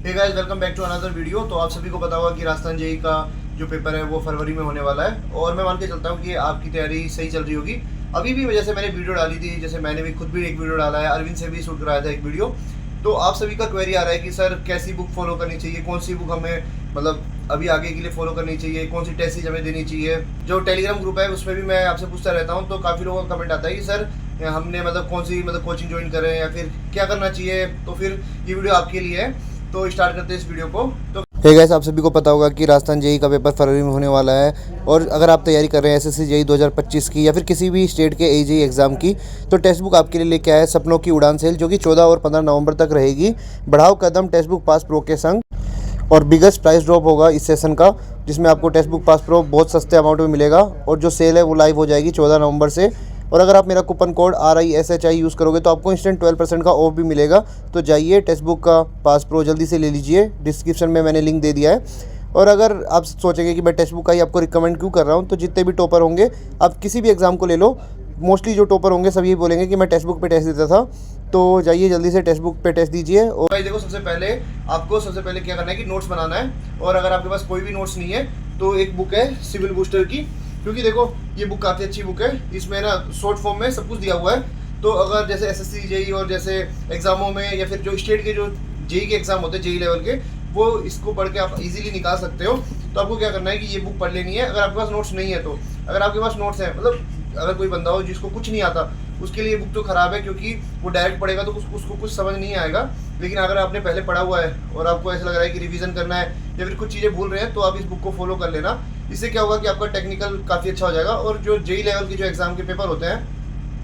Hey guys, welcome back to another video. तो आप सभी को पता होगा कि राजस्थान जेईई का जो पेपर है वो फरवरी में होने वाला है और मैं मान के चलता हूँ कि आपकी तैयारी सही चल रही होगी। अभी भी जैसे मैंने वीडियो डाली थी, जैसे मैंने भी खुद भी एक वीडियो डाला है, अरविंद से भी शूट कराया था एक वीडियो। तो आप सभी का क्वेरी आ रहा है कि सर कैसी बुक फॉलो करनी चाहिए, कौन सी बुक हमें मतलब अभी आगे के लिए फॉलो करनी चाहिए, कौन सी टेस्ट सीरीज हमें देनी चाहिए। जो टेलीग्राम ग्रुप है उसमें भी मैं आपसे पूछता रहता हूँ, तो काफ़ी लोगों का कमेंट आता है कि सर हमने मतलब कौन सी मतलब कोचिंग ज्वाइन करें या फिर क्या करना चाहिए। तो फिर ये वीडियो आपके लिए है, तो स्टार्ट करते हैं इस वीडियो को। तो हे गाइस, आप सभी को पता होगा कि राजस्थान जेईई का पेपर फरवरी में होने वाला है। और अगर आप तैयारी कर रहे हैं एसएससी जेईई 2025 की या फिर किसी भी स्टेट के एजेई एग्ज़ाम की, तो टेक्स्ट बुक आपके लिए लेके आया है सपनों की उड़ान सेल, जो कि 14 और 15 नवंबर तक रहेगी। बढ़ाओ कदम टेक्स्ट बुक पास प्रो के संग। और बिगेस्ट प्राइस ड्रॉप होगा इस सेशन का, जिसमें आपको टेक्स्ट बुक पास प्रो बहुत सस्ते अमाउंट में मिलेगा। और जो सेल है वो लाइव हो जाएगी 14 नवंबर से। और अगर आप मेरा कूपन कोड RISHI यूज़ करोगे तो आपको इंस्टेंट 12% का ऑफ भी मिलेगा। तो जाइए टेक्स्ट बुक का पास प्रो जल्दी से ले लीजिए, डिस्क्रिप्शन में मैंने लिंक दे दिया है। और अगर आप सोचेंगे कि मैं टेक्स्ट बुक का ही आपको रिकमेंड क्यों कर रहा हूँ, तो जितने भी टॉपर होंगे आप किसी भी एग्ज़ाम को ले लो, मोस्टली जो टॉपर होंगे सब यही बोलेंगे कि मैं टेक्स्ट बुक पे टेस्ट देता था। तो जाइए जल्दी से टेक्स्ट बुक पे टेस्ट दीजिए। और भाई देखो, सबसे पहले क्या करना है कि नोट्स बनाना है। और अगर आपके पास कोई भी नोट्स नहीं है तो एक बुक है सिविल बूस्टर की, क्योंकि देखो ये बुक काफ़ी अच्छी बुक है। इसमें ना शॉर्ट फॉर्म में सब कुछ दिया हुआ है। तो अगर जैसे एसएससी जेईई और जैसे एग्जामों में या फिर जो स्टेट के जो जेईई के एग्जाम होते हैं जेईई लेवल के, वो इसको पढ़ के आप इजीली निकाल सकते हो। तो आपको क्या करना है कि ये बुक पढ़ लेनी है। अगर आपके पास नोट्स नहीं है तो, अगर आपके पास नोट्स हैं, मतलब अगर कोई बंदा हो जिसको कुछ नहीं आता, उसके लिए बुक तो ख़राब है, क्योंकि वो डायरेक्ट पढ़ेगा तो उसको कुछ समझ नहीं आएगा। लेकिन अगर आपने पहले पढ़ा हुआ है और आपको ऐसा लग रहा है कि रिवीजन करना है या फिर कुछ चीज़ें भूल रहे हैं, तो आप इस बुक को फॉलो कर लेना। इससे क्या होगा कि आपका टेक्निकल काफ़ी अच्छा हो जाएगा और जो जेईई लेवल के जो एग्जाम के पेपर होते हैं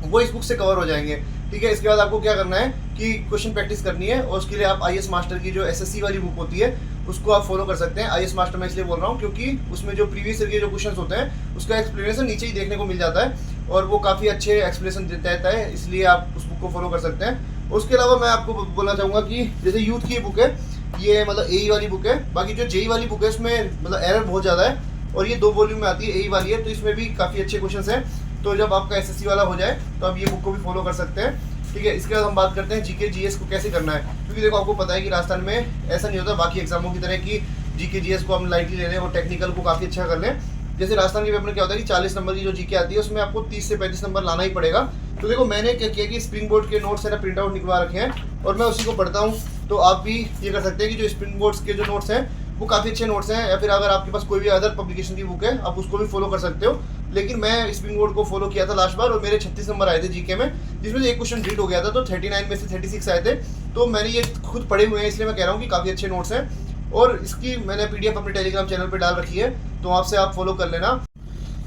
वो इस बुक से कवर हो जाएंगे। ठीक है, इसके बाद आपको क्या करना है कि क्वेश्चन प्रैक्टिस करनी है। और उसके लिए आप IAS मास्टर की जो SSC वाली बुक होती है उसको आप फॉलो कर सकते हैं। IAS मास्टर मैं इसलिए बोल रहा हूँ क्योंकि उसमें जो प्रीवियस ईयर के जो क्वेश्चन होते हैं उसका एक्सप्लेनेशन नीचे ही देखने को मिल जाता है और वो काफ़ी अच्छे एक्सप्लेनेशन देता है, इसलिए आप उस बुक को फॉलो कर सकते हैं। उसके अलावा मैं आपको बोलना चाहूँगा कि जैसे यूथ की बुक है, ये मतलब AE वाली बुक है। बाकी जो जेईई वाली बुक है उसमें मतलब एरर बहुत ज़्यादा है और ये 2 वॉल्यूम में आती है, AE वाली है, तो इसमें भी काफ़ी अच्छे क्वेश्चन हैं। तो जब आपका SSC वाला हो जाए तो आप ये बुक को भी फॉलो कर सकते हैं। ठीक है, इसके बाद हम बात करते हैं GK GS को कैसे करना है। क्योंकि देखो आपको पता है कि राजस्थान में ऐसा नहीं होता बाकी एग्जामों की तरह कि GK GS को हम लाइटली ले लें और टेक्निकल को काफ़ी अच्छा कर लें। जैसे राजस्थान के पेपर में क्या होता है कि 40 नंबर की जो GK आती है उसमें आपको 30 से 35 नंबर लाना ही पड़ेगा। तो देखो मैंने क्या किया कि स्प्रिंग बोर्ड के नोट्स है ना, प्रिंट आउट निकलवा रखे हैं और मैं उसी को पढ़ता हूँ। तो आप भी ये कर सकते हैं कि जो स्प्रिंग बोर्ड्स के जो नोट्स हैं वो काफ़ी अच्छे नोट्स हैं, या फिर अगर आपके पास कोई भी अदर पब्लिकेशन की बुक है आप उसको भी फॉलो कर सकते हो। लेकिन मैं स्प्रिंग बोर्ड को फॉलो किया था लास्ट बार और मेरे 36 नंबर आए थे GK में, जिसमें से एक क्वेश्चन डिलीट हो गया था, तो 39 में से 36 आए थे। तो मैंने ये खुद पढ़े हुए हैं, इसलिए मैं कह रहा हूँ कि काफ़ी अच्छे नोट्स हैं और इसकी मैंने PDF अपने टेलीग्राम चैनल पर डाल रखी है, तो आपसे आप फॉलो कर लेना।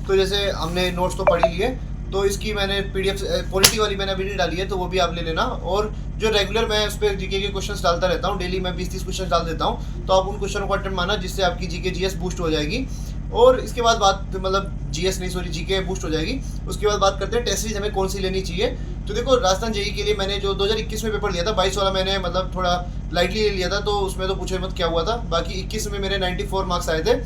तो जैसे हमने नोट्स तो पढ़ ही लिए, तो इसकी मैंने PDF पॉलिटी वाली मैंने अभी नहीं डाली है, तो वो भी आप ले लेना। और जो रेगुलर मैं उस पर GK के क्वेश्चंस डालता रहता हूँ, डेली मैं 20-30 क्वेश्चन डाल देता हूँ, तो आप उन क्वेश्चनों को अटेम्प्ट मारना, जिससे आपकी GK GS बूस्ट हो जाएगी। और इसके बाद बात मतलब GK बूस्ट हो जाएगी। उसके बाद बात करते हैं टेस्ट सीरीज हमें कौन सी लेनी चाहिए। तो देखो राजस्थान जेईई के लिए मैंने जो 2021 में पेपर लिया था, 22 वाला मैंने मतलब थोड़ा लाइटली ले लिया था, तो उसमें तो पूछो मत क्या हुआ था। बाकी 21 में मेरे 94 मार्क्स आए थे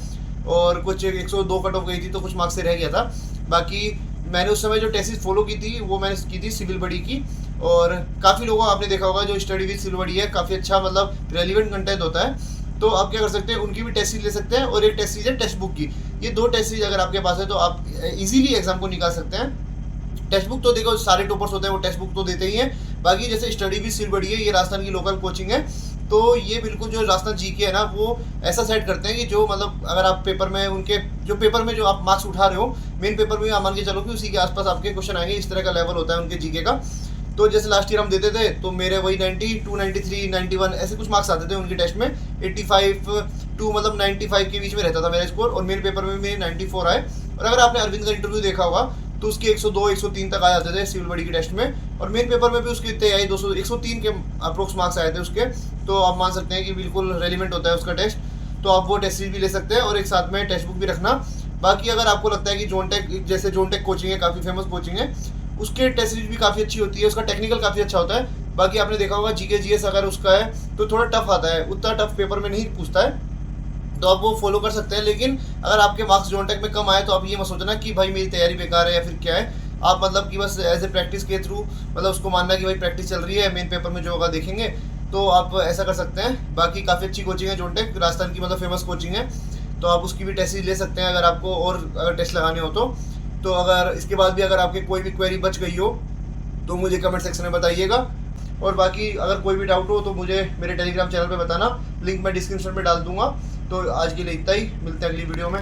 और कुछ 102 कट ऑफ गई थी, तो कुछ मार्क्स से रह गया था। बाकी मैंने उस समय जो टेस्ट फॉलो की थी वो मैंने की थी सिविल बडी की। और काफ़ी लोगों आपने देखा होगा जो स्टडी विद सिविल बडी है, काफ़ी अच्छा मतलब रेलिवेंट कंटेंट होता है। तो आप क्या कर सकते हैं, उनकी भी टेस्ट सीरीज ले सकते हैं और एक टेस्ट सीरीज है टेक्स्ट बुक की। ये 2 टेस्ट सीरीज अगर आपके पास है तो आप इजीली एग्जाम को निकाल सकते हैं। टेक्स्ट बुक तो देखो सारे टॉपर्स होते हैं वो टेक्स्ट बुक तो देते ही हैं। बाकी जैसे स्टडी विद सिविल बडी है, ये राजस्थान की लोकल कोचिंग है, तो ये बिल्कुल जो राजस्थान GK है ना वो ऐसा सेट करते हैं कि जो मतलब अगर आप पेपर में उनके जो पेपर में जो आप मार्क्स उठा रहे हो, मेन पेपर में आप मान के चलो कि उसी के आसपास आपके क्वेश्चन आएंगे। इस तरह का लेवल होता है उनके GK का। तो जैसे लास्ट ईयर हम देते थे तो मेरे वही 92, 93, 91 ऐसे कुछ मार्क्स आते थे उनके टेस्ट में। 85 टू मतलब 95 के बीच में रहता था मेरा स्कोर और मेन पेपर में मेरे 94 आए। और अगर आपने अरविंद का इंटरव्यू देखा होगा तो उसके 102, 103 तक आ जाते थे सिविल बडी की टेस्ट में, और मेन पेपर में भी उसके इतने आए 200, 103 के अप्रोक्स मार्क्स आए थे उसके। तो आप मान सकते हैं कि बिल्कुल रेलिवेंट होता है उसका टेस्ट। तो आप वो टेस्ट सीरीज भी ले सकते हैं और एक साथ में टेक्स्ट बुक भी रखना। बाकी अगर आपको लगता है कि जोनटेक, जैसे जोनटेक कोचिंग है, काफ़ी फेमस कोचिंग है, उसके टेस्ट सीरीज भी काफ़ी अच्छी होती है, उसका टेक्निकल काफ़ी अच्छा होता है। बाकी आपने देखा होगा GK GS अगर उसका है तो थोड़ा टफ आता है, उतना टफ पेपर में नहीं पूछता है, तो आप वो फॉलो कर सकते हैं। लेकिन अगर आपके मार्क्स जोनटेक में कम आए तो आप ये मत सोचना कि भाई मेरी तैयारी बेकार है या फिर क्या है। आप मतलब कि बस एज ए प्रैक्टिस के थ्रू मतलब उसको मानना कि भाई प्रैक्टिस चल रही है, मेन पेपर में जो होगा देखेंगे। तो आप ऐसा कर सकते हैं। बाकी काफ़ी अच्छी कोचिंग है जोनटेक, राजस्थान की मतलब फेमस कोचिंग है, तो आप उसकी भी टेस्ट ले सकते हैं अगर आपको और अगर टेस्ट लगाने हो तो अगर इसके बाद भी अगर आपके कोई भी क्वेरी बच गई हो तो मुझे कमेंट सेक्शन में बताइएगा। और बाकी अगर कोई भी डाउट हो तो मुझे मेरे टेलीग्राम चैनल पे बताना, लिंक मैं डिस्क्रिप्शन में डाल दूंगा। तो आज के लिए इतना ही, मिलते हैं अगली वीडियो में।